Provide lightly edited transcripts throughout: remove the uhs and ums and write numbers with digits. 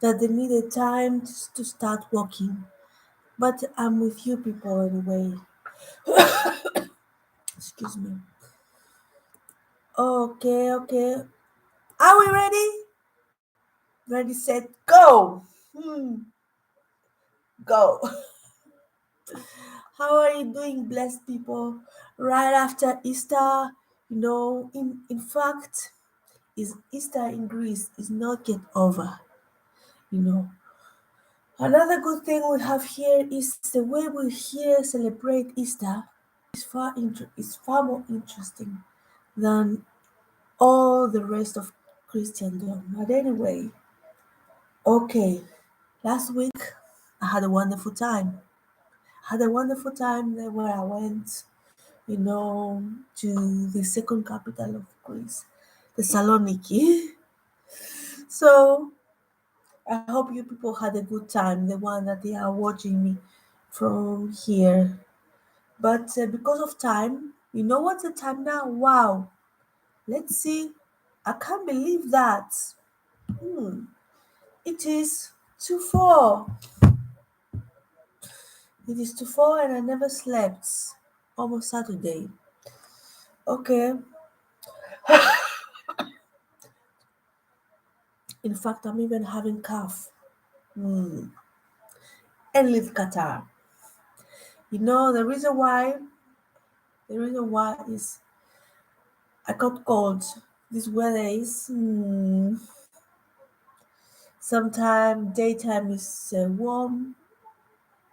that they needed time to start walking. But I'm with you people anyway. Excuse me. Okay, okay. Are we ready? Ready, set, go! Go. How are you doing, blessed people? Right after Easter, in fact, is Easter in Greece is not yet over. You know, another good thing we have here is the way we here celebrate Easter is far more interesting than all the rest of Christendom. But anyway, okay, last week I had a wonderful time. Had a wonderful time there where I went, to the second capital of Greece, Thessaloniki. So I hope you people had a good time, the one that they are watching me from here. But because of time, you know what's the time now? Wow. Let's see. I can't believe that. Hmm. It is 2-4. It is 2-4 and I never slept. Almost Saturday. Okay. In fact, I'm even having cough. Hmm. And leave Qatar. The reason why is I got cold. This weather is sometimes daytime is warm,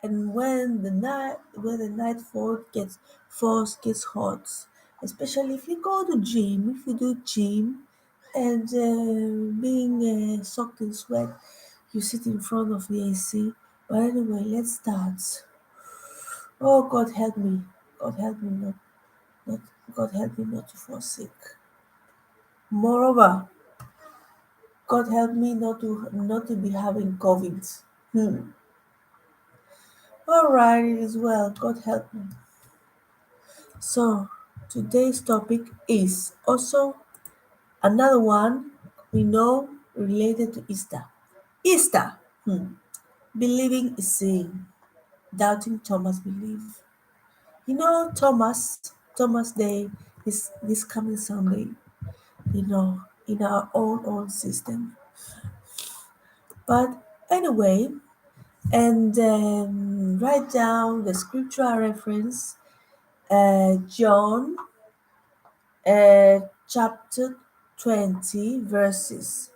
and when the night falls gets hot. Especially if you go to gym, if you do gym, and being soaked in sweat, you sit in front of the AC. But anyway, let's start. Oh God help me! God help me not God help me not to fall sick. Moreover, God help me not to be having COVID. Hmm. All right, it is well. God help me. So today's topic is also another one related to Easter. Easter. Believing is seeing. Doubting Thomas believe. Thomas Day is this coming Sunday. In our own system. But anyway, and write down the scriptural reference, John chapter 20, verses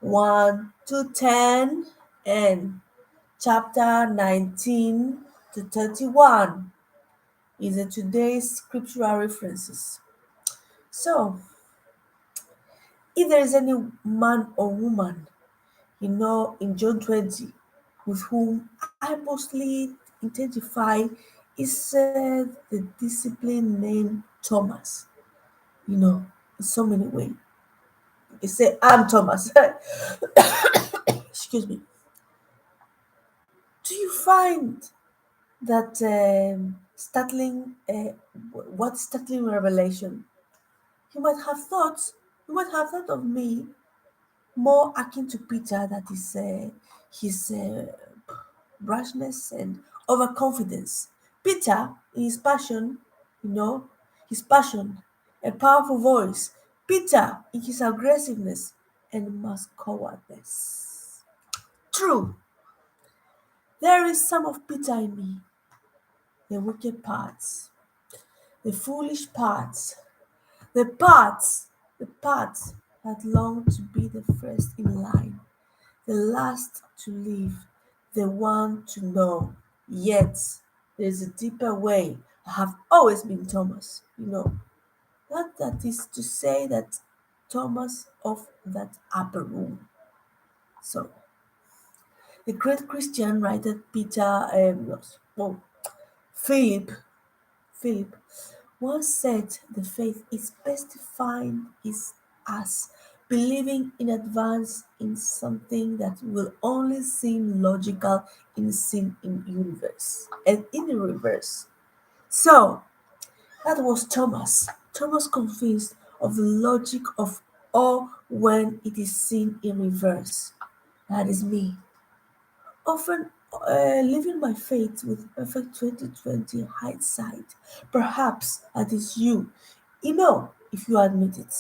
1 to 10, and chapter 19 to 31 is today's scriptural references. So, if there is any man or woman in John 20 with whom I mostly identify is the discipline named Thomas. In so many ways. You say, I'm Thomas. Excuse me. Do you find that what startling revelation? You might have thought, you might have thought of me more akin to Peter, that is his brashness and overconfidence. Peter, in you know, his passion, a powerful voice. Peter, in his aggressiveness and mass cowardness. True, there is some of Peter in me, the wicked parts, the foolish parts, the parts that long to be the first in line, the last to live, the one to know. Yet there is a deeper way. I have always been Thomas. That is to say that Thomas of that upper room. So the great Christian writer Philip Philip once said the faith is best defined is as believing in advance in something that will only seem logical in universe and in the reverse. So that was Thomas. Thomas convinced of the logic of all when it is seen in reverse. That is me. Often living my fate with perfect 2020 hindsight. Perhaps that is you. If you admit it.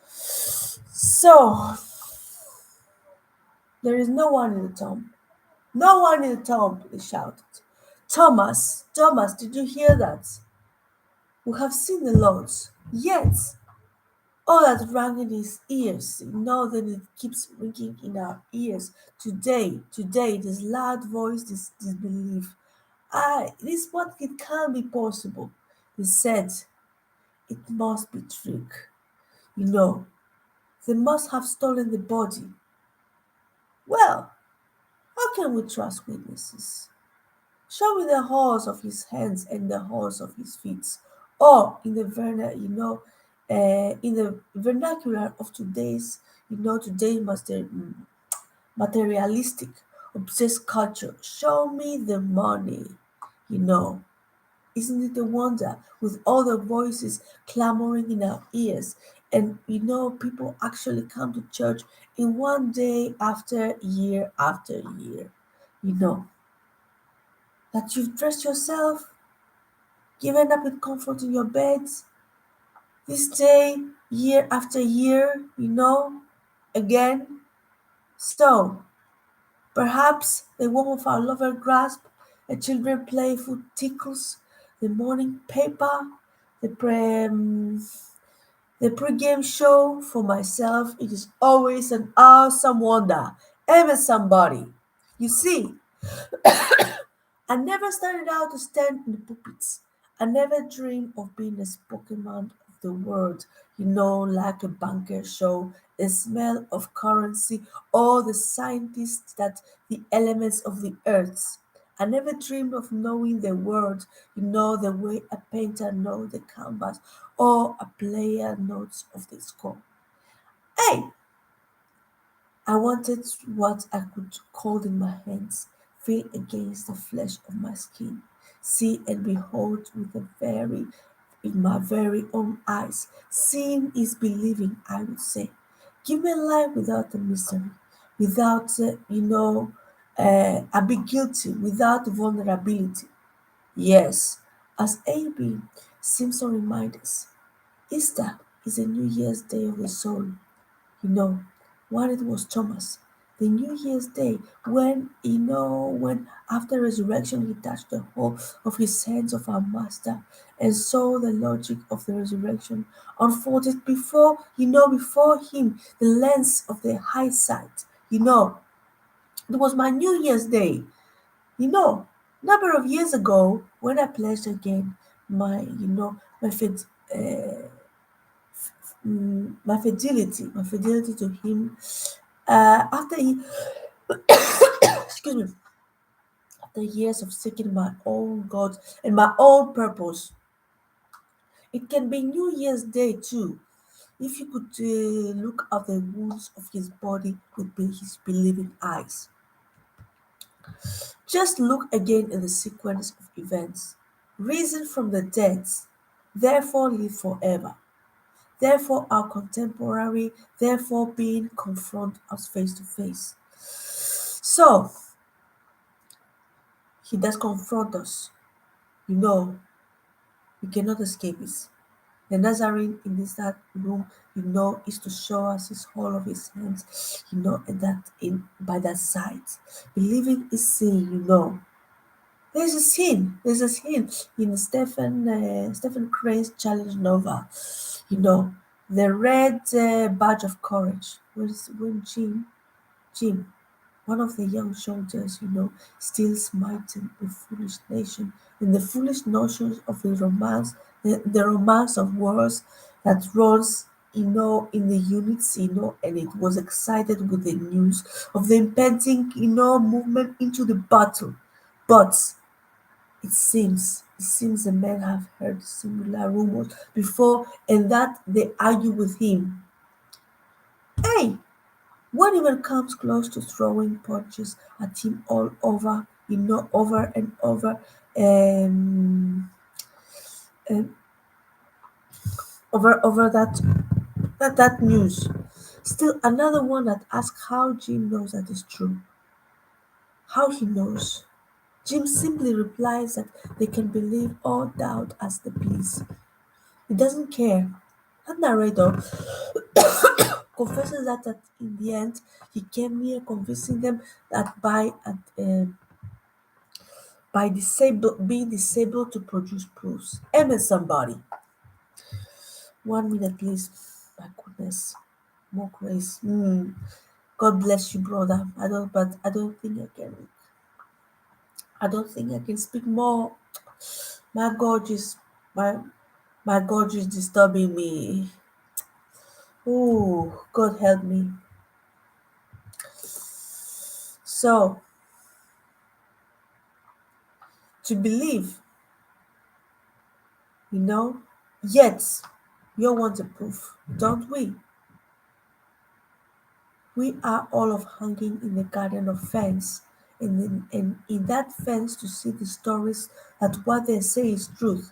So, there is no one in the tomb. No one in the tomb, they shouted. Thomas, Thomas, did you hear that? We have seen the Lord. Yet, all that rang in his ears, then it keeps ringing in our ears. Today, this loud voice, this disbelief. This what it can't be possible. He said, it must be trick. You know, they must have stolen the body. Well, how can we trust witnesses? Show me the holes of his hands and the holes of his feet. Or in the vernacular of today's materialistic, obsessed culture. Show me the money. You know, isn't it a wonder with all the voices clamoring in our ears? And people actually come to church in one day after year. You know, that you've dressed yourself, given up with comfort in your beds, this day, year after year, again. So, perhaps the warmth of our lover grasp, the children playful tickles, the morning paper, the the pre-game show for myself, it is always an awesome wonder. Ever somebody. You see, I never started out to stand in the pulpits. I never dreamed of being a spoken man of the world, like a banker show, the smell of currency, or the scientists that the elements of the earth. I never dreamed of knowing the world, the way a painter knows the canvas or a player knows of the score. Hey, I wanted what I could hold in my hands, feel against the flesh of my skin, see and behold in my very own eyes. Seeing is believing, I would say. Give me life without the mystery, without, ambiguity, without vulnerability. Yes, as A.B. Simpson reminds us, Easter is a New Year's Day of the soul. You know, While it was Thomas, the New Year's Day, when after resurrection he touched the whole of his hands of our Master and saw the logic of the resurrection unfolded before him, the lens of the high sight. It was my New Year's Day. Number of years ago, when I pledged again my, my faith, my fidelity to him after he excuse me after years of seeking my own god and my own purpose. It can be New Year's Day too if you could look at the wounds of his body with his believing eyes. Just look again at the sequence of events. Risen from the dead, therefore live forever, therefore our contemporary, therefore being confront us face to face. So he does confront us. You know, we cannot escape it. The Nazarene in this that room, is to show us his whole of his hands, and that in by that side. Believing is seeing, There's a scene. There's a scene in Stephen Crane's challenge novel. You know, the red badge of courage. When Jim, one of the young soldiers, still smiting the foolish nation and the foolish notions of the romance of wars that runs, in the units, and it was excited with the news of the impending, movement into the battle. But it seems the men have heard similar rumors before and that they argue with him. Hey, one even comes close to throwing punches at him all over, over and over, um, um, over that news. Still another one that asks how Jim knows that is true. How he knows. Jim simply replies that they can believe or doubt as they please. He doesn't care. That narrator confesses that in the end he came near convincing them that being disabled to produce proofs. Amen, somebody. 1 minute, please. My goodness, more grace. God bless you, brother. I don't think I can. I don't think I can speak more. My God is my my God is disturbing me. Oh, God help me. So to believe, you know, yet we all want a proof, don't we? We are all of hanging in the garden of fence, and in that fence to see the stories that what they say is truth.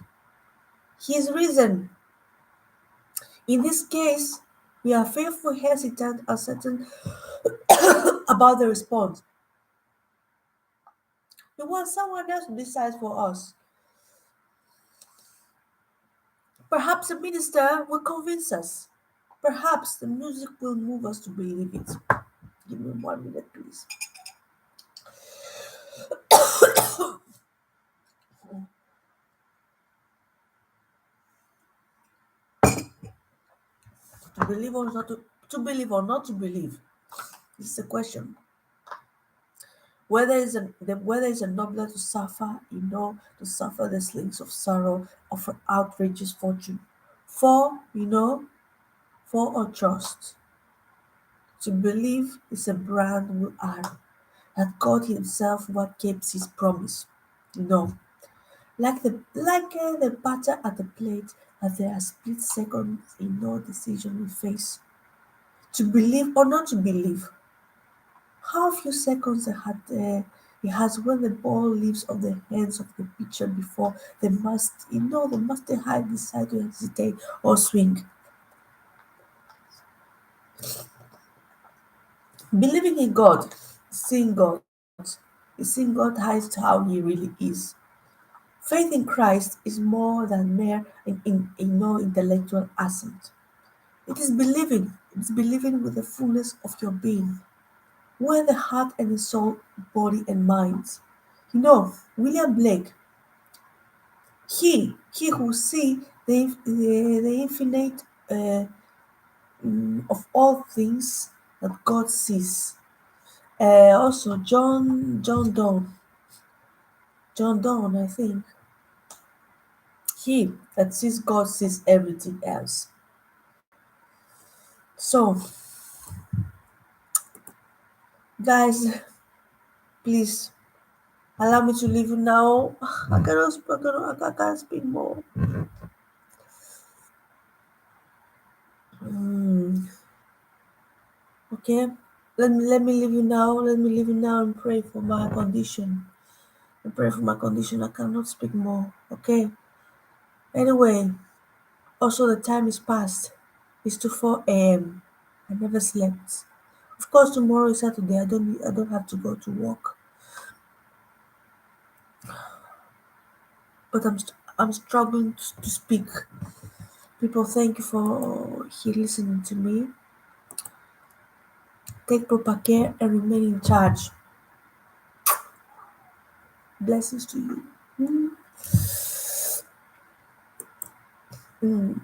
His reason. In this case, we are fearful, hesitant, uncertain about the response. We want someone else to decide for us. Perhaps a minister will convince us. Perhaps the music will move us to believe it. Give me 1 minute, please. To believe or not to believe or not to believe. This is a question. Whether it's a nobler to suffer, to suffer the slings of sorrow of an outrageous fortune. For or trust. To believe is a brand new arm that God Himself what keeps His promise. Like the batter at the plate, that there are split seconds in no decision we face. To believe or not to believe. How few seconds he has when the ball leaves off the hands of the pitcher before the high decide to hesitate or swing. Believing in God, seeing God, seeing God hides how He really is. Faith in Christ is more than mere no intellectual assent. It is believing. It is believing with the fullness of your being, where the heart and the soul, body and mind. William Blake, he who see the infinite of all things that God sees. Also, John Donne, I think, he that sees God sees everything else. So, guys, please allow me to leave you now. I can't speak more. Mm, okay, let me leave you now. Let me leave you now and pray for my condition. I pray for my condition. I cannot speak more. Okay. Anyway, also the time is past. It's to 4 a.m. I never slept. Of course, tomorrow is Saturday. I don't have to go to work. But I'm struggling to speak. People, thank you for listening to me. Take proper care and remain in charge. Blessings to you. Mm.